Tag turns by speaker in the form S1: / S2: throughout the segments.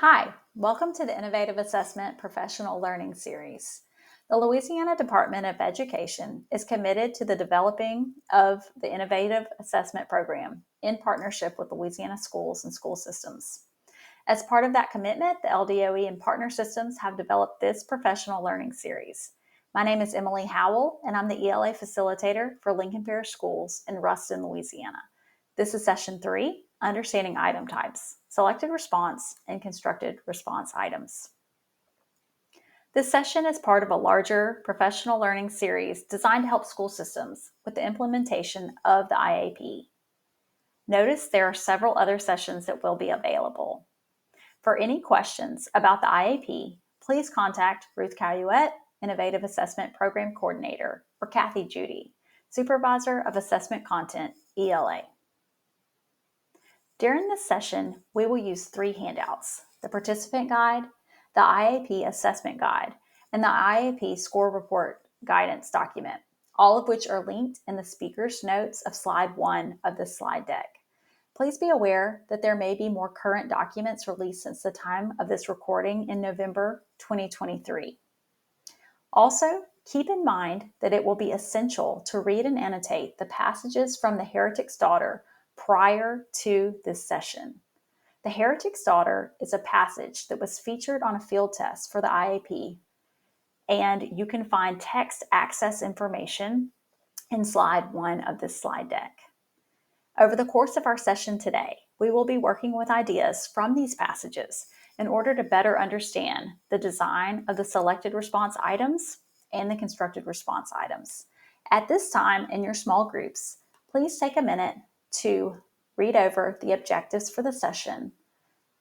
S1: Hi, welcome to the Innovative Assessment Professional Learning Series. The Louisiana Department of Education is committed to the developing of the Innovative Assessment Program in partnership with Louisiana schools and school systems. As part of that commitment, the LDOE and partner systems have developed this professional learning series. My name is Emily Howell, and I'm the ELA facilitator for Lincoln Parish Schools in Ruston, Louisiana. This is session 3, Understanding Item Types, Selected Response, and Constructed Response Items. This session is part of a larger professional learning series designed to help school systems with the implementation of the IAP. Notice there are several other sessions that will be available. For any questions about the IAP, please contact Ruth Caluette, Innovative Assessment Program Coordinator, or Kathy Judy, Supervisor of Assessment Content, ELA. During this session, we will use 3 handouts: the Participant Guide, the IAP Assessment Guide, and the IAP Score Report Guidance document, all of which are linked in the speaker's notes of slide 1 of this slide deck. Please be aware that there may be more current documents released since the time of this recording in November 2023. Also, keep in mind that it will be essential to read and annotate the passages from The Heretic's Daughter prior to this session. The Heretic's Daughter is a passage that was featured on a field test for the IAP, and you can find text access information in slide 1 of this slide deck. Over the course of our session today, we will be working with ideas from these passages in order to better understand the design of the selected response items and the constructed response items. At this time, in your small groups, please take a minute to read over the objectives for the session,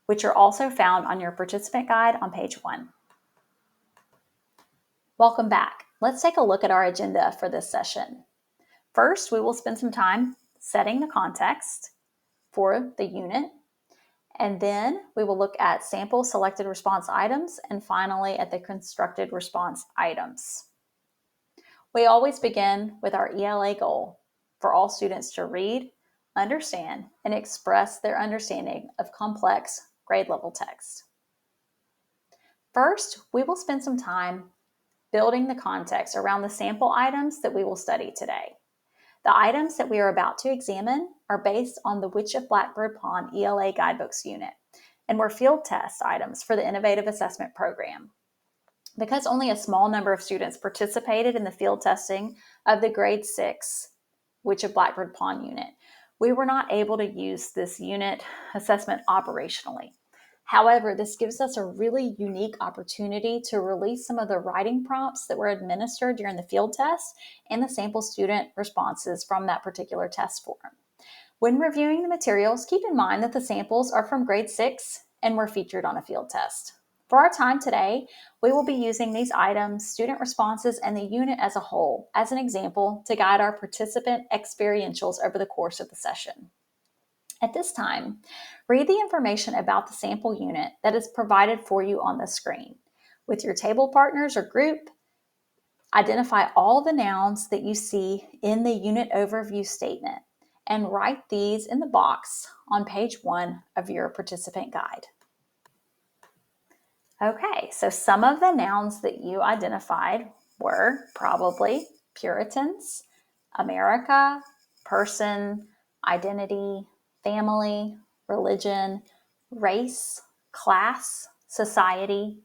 S1: which are also found on your participant guide on page 1. Welcome back. Let's take a look at our agenda for this session. First, we will spend some time setting the context for the unit, and then we will look at sample selected response items, and finally at the constructed response items. We always begin with our ELA goal for all students to read, understand, and express their understanding of complex grade level text. First, we will spend some time building the context around the sample items that we will study today. The items that we are about to examine are based on the Witch of Blackbird Pond ELA Guidebooks unit and were field test items for the Innovative Assessment Program. Because only a small number of students participated in the field testing of the grade 6 Witch of Blackbird Pond unit, we were not able to use this unit assessment operationally. However, this gives us a really unique opportunity to release some of the writing prompts that were administered during the field test and the sample student responses from that particular test form. When reviewing the materials, keep in mind that the samples are from grade 6 and were featured on a field test. For our time today, we will be using these items, student responses, and the unit as a whole as an example to guide our participant experientials over the course of the session. At this time, read the information about the sample unit that is provided for you on the screen. With your table partners or group, identify all the nouns that you see in the unit overview statement and write these in the box on page 1 of your participant guide. Okay, so some of the nouns that you identified were probably Puritans, America, person, identity, family, religion, race, class, society,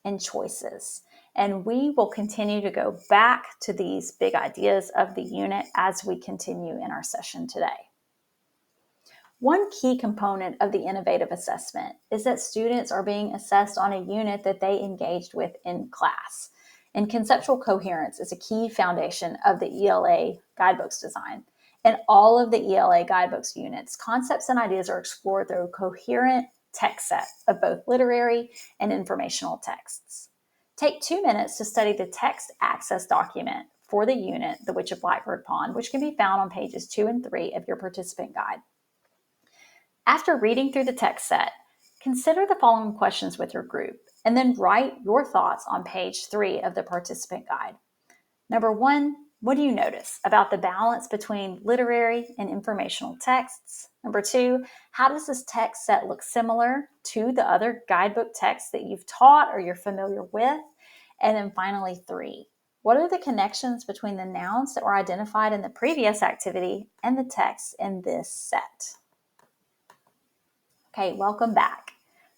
S1: and choices. And we will continue to go back to these big ideas of the unit as we continue in our session today. One key component of the innovative assessment is that students are being assessed on a unit that they engaged with in class. And conceptual coherence is a key foundation of the ELA guidebooks design. In all of the ELA guidebooks units, concepts and ideas are explored through a coherent text set of both literary and informational texts. Take 2 minutes to study the text access document for the unit, The Witch of Blackbird Pond, which can be found on pages 2 and 3 of your participant guide. After reading through the text set, consider the following questions with your group, and then write your thoughts on page 3 of the participant guide. Number 1, What do you notice about the balance between literary and informational texts? Number 2, how does this text set look similar to the other guidebook texts that you've taught or you're familiar with? And then finally, 3, what are the connections between the nouns that were identified in the previous activity and the text in this set? Okay, welcome back.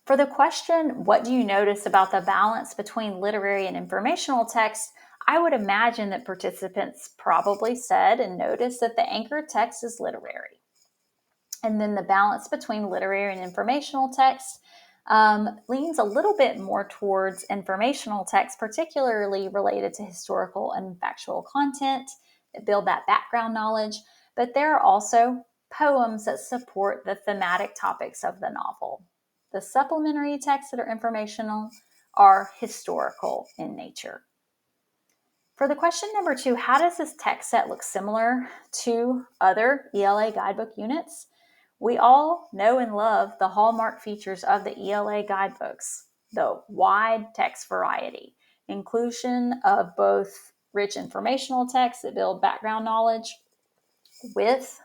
S1: For the question, what do you notice about the balance between literary and informational text? I would imagine that participants probably said and noticed that the anchor text is literary. And then the balance between literary and informational text leans a little bit more towards informational text, particularly related to historical and factual content that build that background knowledge. But there are also poems that support the thematic topics of the novel. The supplementary texts that are informational are historical in nature. For the question number 2, how does this text set look similar to other ELA guidebook units? We all know and love the hallmark features of the ELA guidebooks, the wide text variety, inclusion of both rich informational texts that build background knowledge with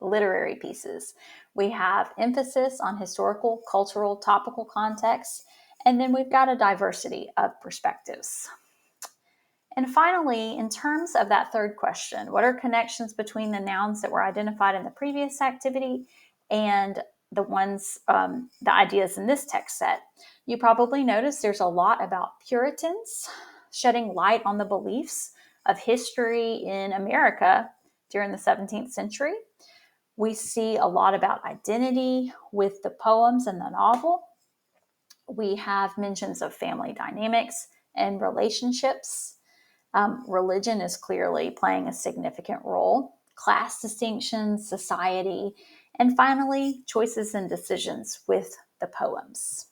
S1: literary pieces. We have emphasis on historical, cultural, topical contexts, and then we've got a diversity of perspectives. And finally, in terms of that third question, what are connections between the nouns that were identified in the previous activity and the ideas in this text set? You probably noticed there's a lot about Puritans shedding light on the beliefs of history in America during the 17th century. We see a lot about identity with the poems in the novel. We have mentions of family dynamics and relationships. Religion is clearly playing a significant role, class distinctions, society, and finally, choices and decisions with the poems.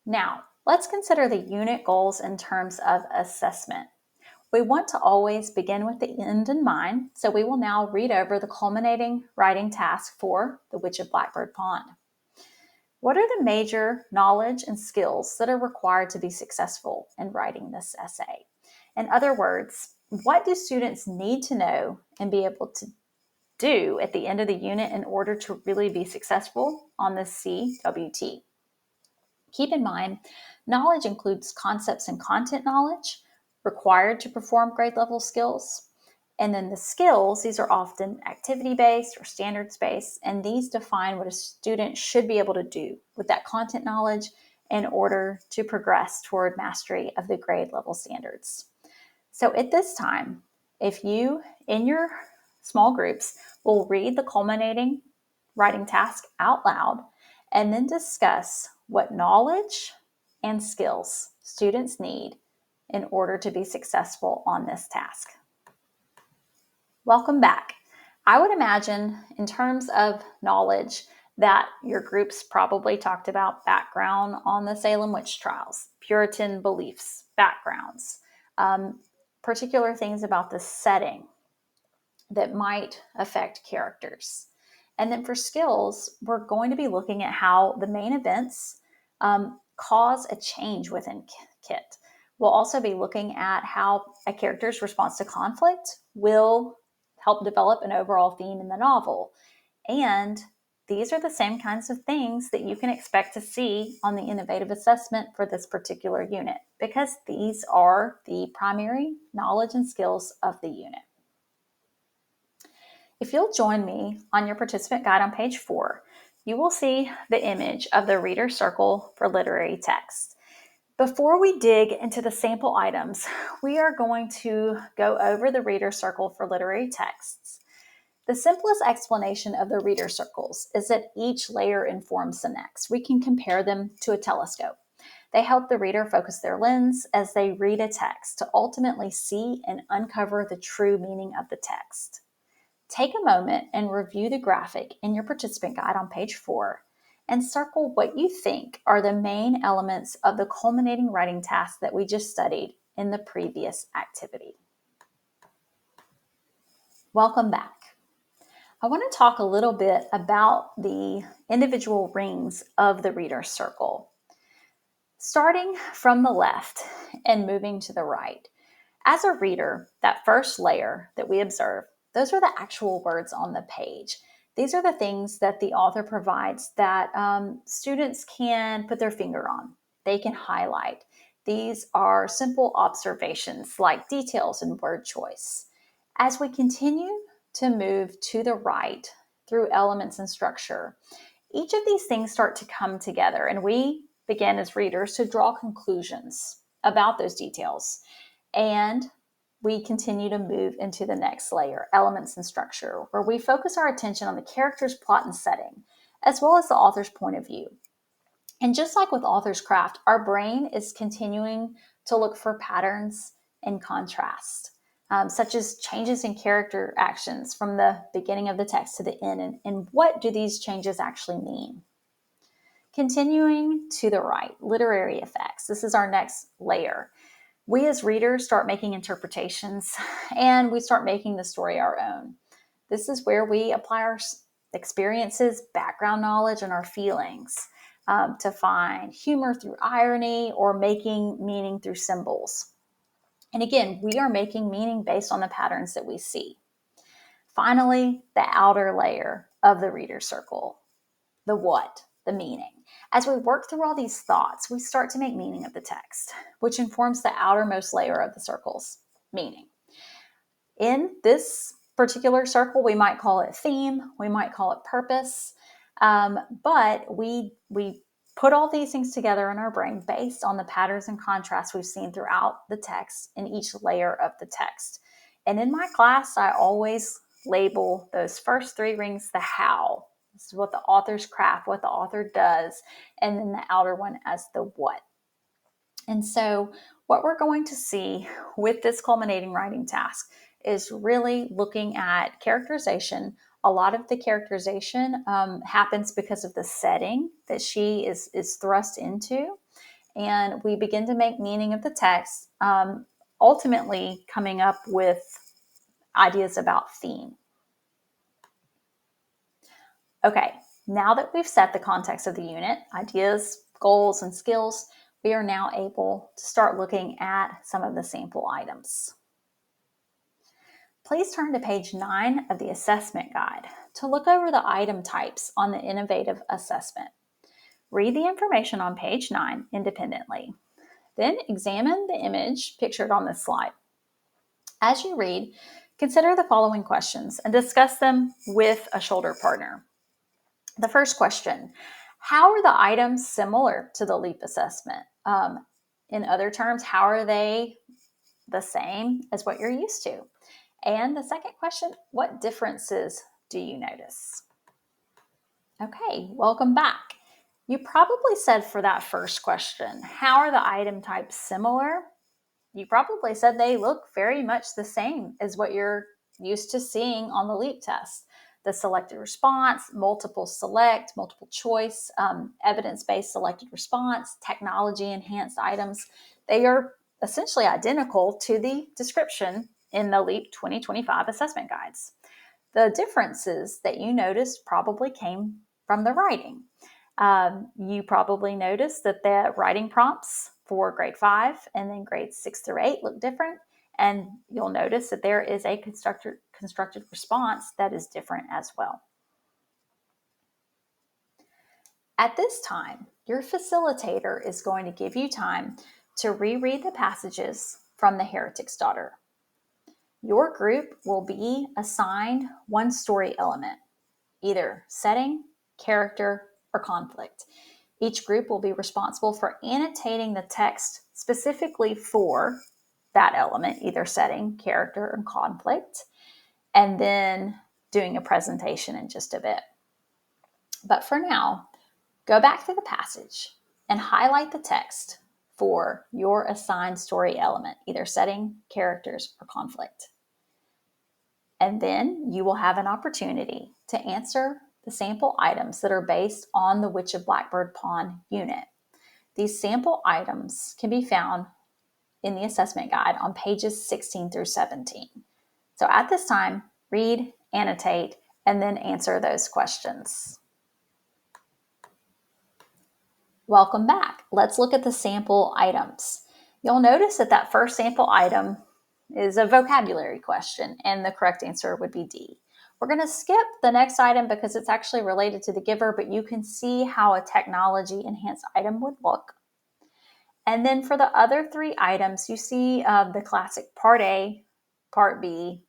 S1: Now, let's consider the unit goals in terms of assessment. We want to always begin with the end in mind, so we will now read over the culminating writing task for The Witch of Blackbird Pond. What are the major knowledge and skills that are required to be successful in writing this essay? In other words, what do students need to know and be able to do at the end of the unit in order to really be successful on the CWT? Keep in mind, knowledge includes concepts and content knowledge required to perform grade level skills. And then the skills, these are often activity-based or standards-based, and these define what a student should be able to do with that content knowledge in order to progress toward mastery of the grade level standards. So at this time, if you, in your small groups, will read the culminating writing task out loud and then discuss what knowledge and skills students need in order to be successful on this task. Welcome back. I would imagine in terms of knowledge that your groups probably talked about background on the Salem witch trials, Puritan beliefs, backgrounds, particular things about the setting that might affect characters. And then for skills, we're going to be looking at how the main events cause a change within Kit. We'll also be looking at how a character's response to conflict will help develop an overall theme in the novel. And these are the same kinds of things that you can expect to see on the innovative assessment for this particular unit, because these are the primary knowledge and skills of the unit. If you'll join me on your participant guide on page 4, you will see the image of the reader circle for literary text. Before we dig into the sample items, we are going to go over the reader circle for literary texts. The simplest explanation of the reader circles is that each layer informs the next. We can compare them to a telescope. They help the reader focus their lens as they read a text to ultimately see and uncover the true meaning of the text. Take a moment and review the graphic in your participant guide on page 4 and circle what you think are the main elements of the culminating writing task that we just studied in the previous activity. Welcome back. I want to talk a little bit about the individual rings of the reader circle. Starting from the left and moving to the right, As a reader, that first layer that we observe, those are the actual words on the page. These are the things that the author provides that students can put their finger on. They can highlight. These are simple observations like details and word choice. As we continue to move to the right through elements and structure, each of these things start to come together, and we begin as readers to draw conclusions about those details. And we continue to move into the next layer, elements and structure, where we focus our attention on the character's plot and setting, as well as the author's point of view. And just like with author's craft, our brain is continuing to look for patterns and contrast, such as changes in character actions from the beginning of the text to the end, and what do these changes actually mean? Continuing to the right, literary effects. This is our next layer. We as readers start making interpretations and we start making the story our own. This is where we apply our experiences, background knowledge, and our feelings to find humor through irony or making meaning through symbols. And again, we are making meaning based on the patterns that we see. Finally, the outer layer of the reader circle, the what, the meaning. As we work through all these thoughts, we start to make meaning of the text, which informs the outermost layer of the circle's meaning. In this particular circle, we might call it theme, we might call it purpose, but we put all these things together in our brain based on the patterns and contrasts we've seen throughout the text in each layer of the text. And in my class, I always label those first three rings the how. This is what the author's craft, what the author does, and then the outer one as the what. And so what we're going to see with this culminating writing task is really looking at characterization. A lot of the characterization happens because of the setting that she is thrust into. And we begin to make meaning of the text, ultimately coming up with ideas about theme. Okay, now that we've set the context of the unit, ideas, goals, and skills, we are now able to start looking at some of the sample items. Please turn to page 9 of the assessment guide to look over the item types on the innovative assessment. Read the information on page 9 independently. Then examine the image pictured on this slide. As you read, consider the following questions and discuss them with a shoulder partner. The first question, how are the items similar to the LEAP assessment? In other terms, how are they the same as what you're used to? And the second question, what differences do you notice? Okay, welcome back. You probably said for that first question, how are the item types similar? You probably said they look very much the same as what you're used to seeing on the LEAP test. The selected response, multiple select, multiple choice, evidence-based selected response, technology-enhanced items, they are essentially identical to the description in the LEAP 2025 assessment guides. The differences that you noticed probably came from the writing. You probably noticed that the writing prompts for grade 5 and then grades 6 through 8 look different. And you'll notice that there is a constructed response that is different as well. At this time, your facilitator is going to give you time to reread the passages from The Heretic's Daughter. Your group will be assigned one story element, either setting, character, or conflict. Each group will be responsible for annotating the text specifically for that element, either setting, character, or conflict, and then doing a presentation in just a bit. But for now, go back to the passage and highlight the text for your assigned story element, either setting, characters, or conflict. And then you will have an opportunity to answer the sample items that are based on the Witch of Blackbird Pond unit. These sample items can be found in the assessment guide on pages 16 through 17. So at this time, read, annotate, and then answer those questions. Welcome back. Let's look at the sample items. You'll notice that first sample item is a vocabulary question, and the correct answer would be D. We're going to skip the next item because it's actually related to the giver, but you can see how a technology enhanced item would look. And then for the other three items, you see the classic Part A, Part B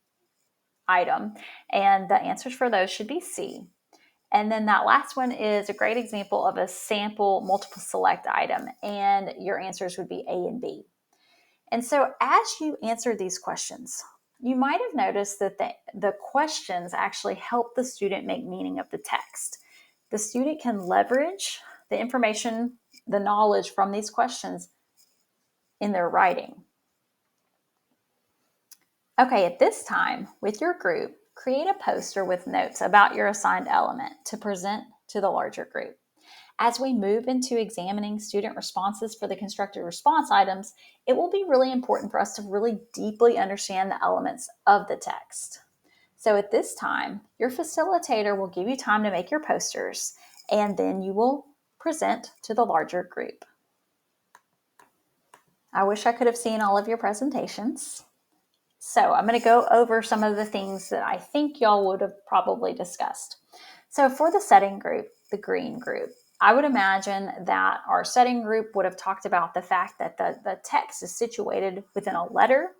S1: item, and the answers for those should be C. And then that last one is a great example of a sample multiple select item, and your answers would be A and B. And so as you answer these questions, you might have noticed that the questions actually help the student make meaning of the text. The student can leverage the information, the knowledge from these questions in their writing. Okay, at this time, with your group, create a poster with notes about your assigned element to present to the larger group. As we move into examining student responses for the constructed response items, it will be really important for us to really deeply understand the elements of the text. So at this time, your facilitator will give you time to make your posters, and then you will present to the larger group. I wish I could have seen all of your presentations. So I'm going to go over some of the things that I think y'all would have probably discussed. So for the setting group, the green group, I would imagine that our setting group would have talked about the fact that the text is situated within a letter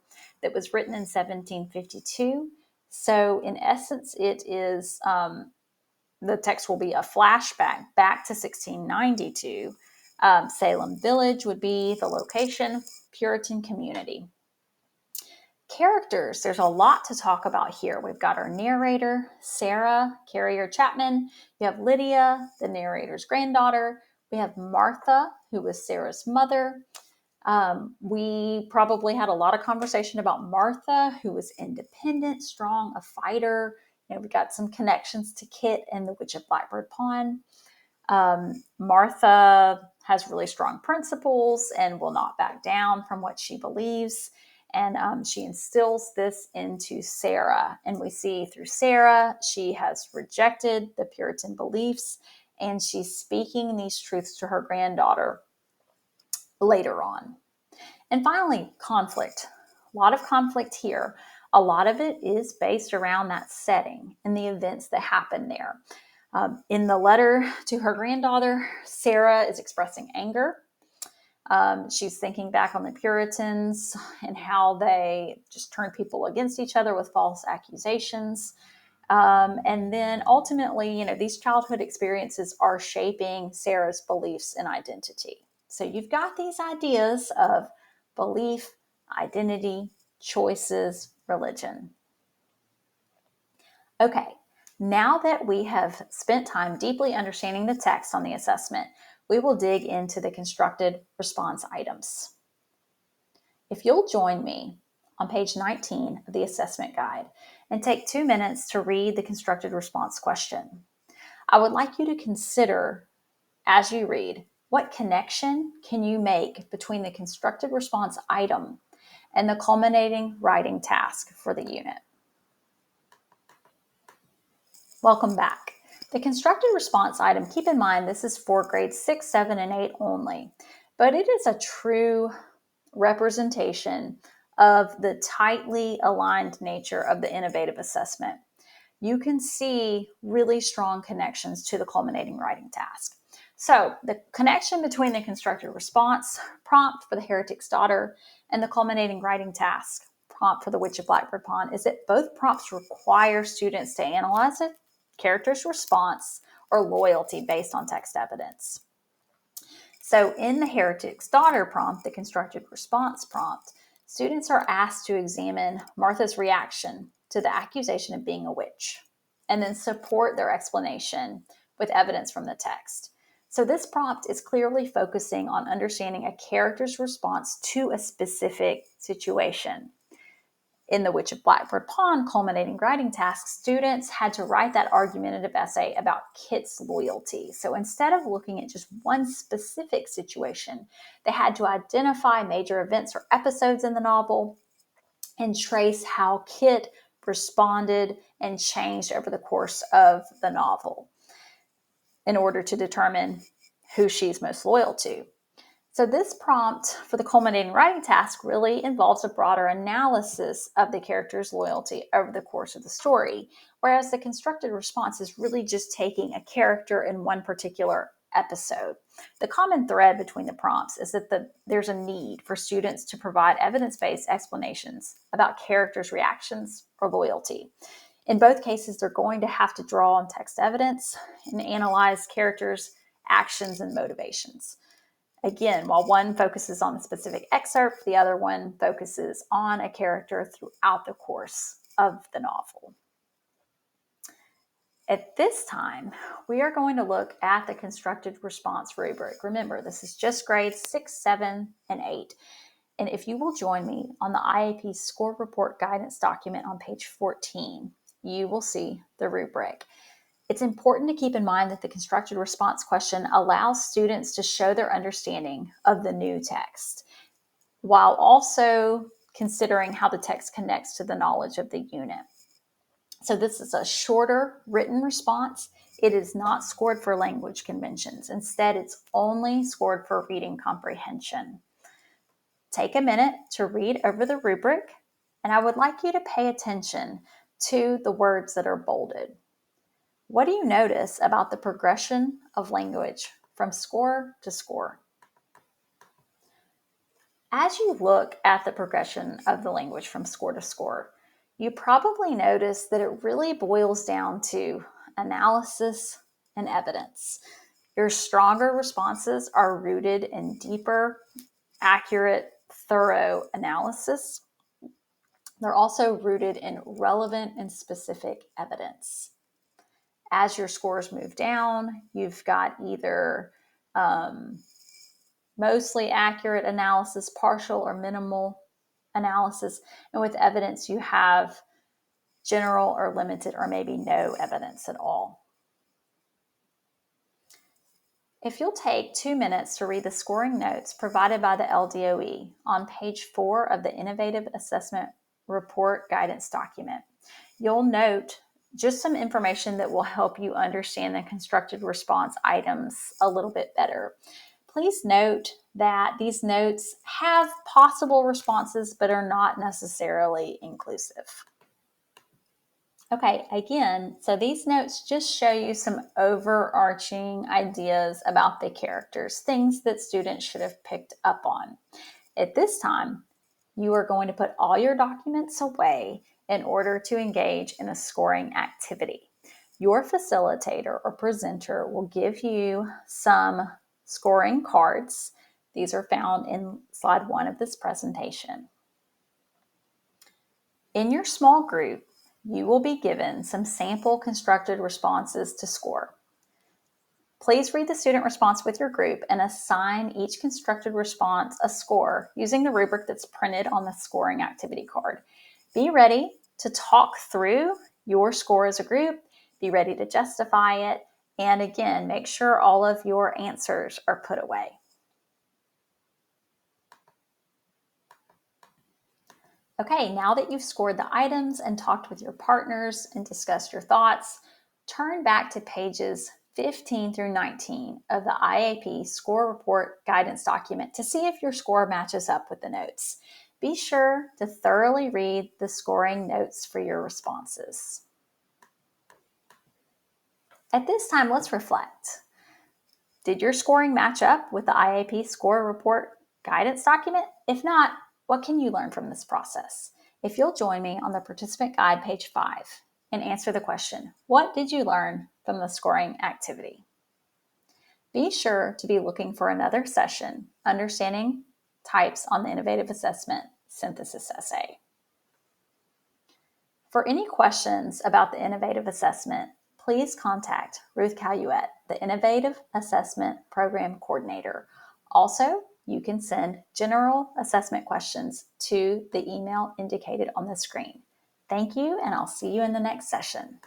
S1: that was written in 1752. So in essence, it is the text will be a flashback back to 1692. Salem Village would be the location, Puritan community. Characters, there's a lot to talk about here. We've got our narrator, Sarah Carrier Chapman. You have Lydia, the narrator's granddaughter. We have Martha, who was Sarah's mother. We probably had a lot of conversation about Martha, who was independent, strong, a fighter. We got some connections to Kit and the Witch of Blackbird Pond. Martha has really strong principles and will not back down from what she believes. And she instills this into Sarah. And we see through Sarah, she has rejected the Puritan beliefs, and she's speaking these truths to her granddaughter later on. And finally, conflict. A lot of conflict here. A lot of it is based around that setting and the events that happen there. In the letter to her granddaughter, Sarah is expressing anger. She's thinking back on the Puritans and how they just turned people against each other with false accusations. And then ultimately, these childhood experiences are shaping Sarah's beliefs and identity. So you've got these ideas of belief, identity, choices, religion. Okay, now that we have spent time deeply understanding the text on the assessment, we will dig into the constructed response items. If you'll join me on page 19 of the assessment guide and take 2 minutes to read the constructed response question, I would like you to consider, as you read, what connection can you make between the constructed response item and the culminating writing task for the unit. Welcome back. The constructed response item, keep in mind this is for grades 6, 7, and 8 only, but it is a true representation of the tightly aligned nature of the innovative assessment. You can see really strong connections to the culminating writing task. So the connection between the constructed response prompt for the heretic's daughter and the culminating writing task prompt for the Witch of Blackbird Pond is that both prompts require students to analyze a character's response or loyalty based on text evidence. So in the heretic's daughter prompt, the constructed response prompt, students are asked to examine Martha's reaction to the accusation of being a witch and then support their explanation with evidence from the text. So this prompt is clearly focusing on understanding a character's response to a specific situation. In the Witch of Blackbird Pond culminating writing task, students had to write that argumentative essay about Kit's loyalty. So instead of looking at just one specific situation, they had to identify major events or episodes in the novel and trace how Kit responded and changed over the course of the novel in order to determine who she's most loyal to. So this prompt for the culminating writing task really involves a broader analysis of the character's loyalty over the course of the story, whereas the constructed response is really just taking a character in one particular episode. The common thread between the prompts is that there's a need for students to provide evidence-based explanations about characters' reactions or loyalty. In both cases, they're going to have to draw on text evidence and analyze characters' actions and motivations. Again, while one focuses on a specific excerpt, the other one focuses on a character throughout the course of the novel. At this time, we are going to look at the constructed response rubric. Remember, this is just grades 6, 7, and 8. And if you will join me on the IAP score report guidance document on page 14, you will see the rubric. It's important to keep in mind that the constructed response question allows students to show their understanding of the new text, while also considering how the text connects to the knowledge of the unit. So this is a shorter written response. It is not scored for language conventions. Instead, it's only scored for reading comprehension. Take a minute to read over the rubric, and I would like you to pay attention to the words that are bolded. What do you notice about the progression of language from score to score? As you look at the progression of the language from score to score, you probably notice that it really boils down to analysis and evidence. Your stronger responses are rooted in deeper, accurate, thorough analysis. They're also rooted in relevant and specific evidence. As your scores move down, you've got either mostly accurate analysis, partial or minimal analysis, and with evidence you have general or limited or maybe no evidence at all. If you'll take 2 minutes to read the scoring notes provided by the LDOE on page 4 of the Innovative Assessment Report Guidance document, you'll note just some information that will help you understand the constructed response items a little bit better. Please note that these notes have possible responses but are not necessarily inclusive. Okay, again, so these notes just show you some overarching ideas about the characters, things that students should have picked up on. At this time, you are going to put all your documents away in order to engage in a scoring activity. Your facilitator or presenter will give you some scoring cards. These are found in slide 1 of this presentation. In your small group, you will be given some sample constructed responses to score. Please read the student response with your group and assign each constructed response a score using the rubric that's printed on the scoring activity card. Be ready to talk through your score as a group, be ready to justify it, and again, make sure all of your answers are put away. Okay, now that you've scored the items and talked with your partners and discussed your thoughts, turn back to pages 15 through 19 of the IAP score report guidance document to see if your score matches up with the notes. Be sure to thoroughly read the scoring notes for your responses. At this time, let's reflect. Did your scoring match up with the IAP score report guidance document? If not, what can you learn from this process? If you'll join me on the participant guide, page 5, and answer the question, what did you learn from the scoring activity? Be sure to be looking for another session, Understanding Types on the Innovative Assessment Synthesis Essay. For any questions about the Innovative Assessment, please contact Ruth Caluette, the Innovative Assessment Program Coordinator. Also, you can send general assessment questions to the email indicated on the screen. Thank you, and I'll see you in the next session.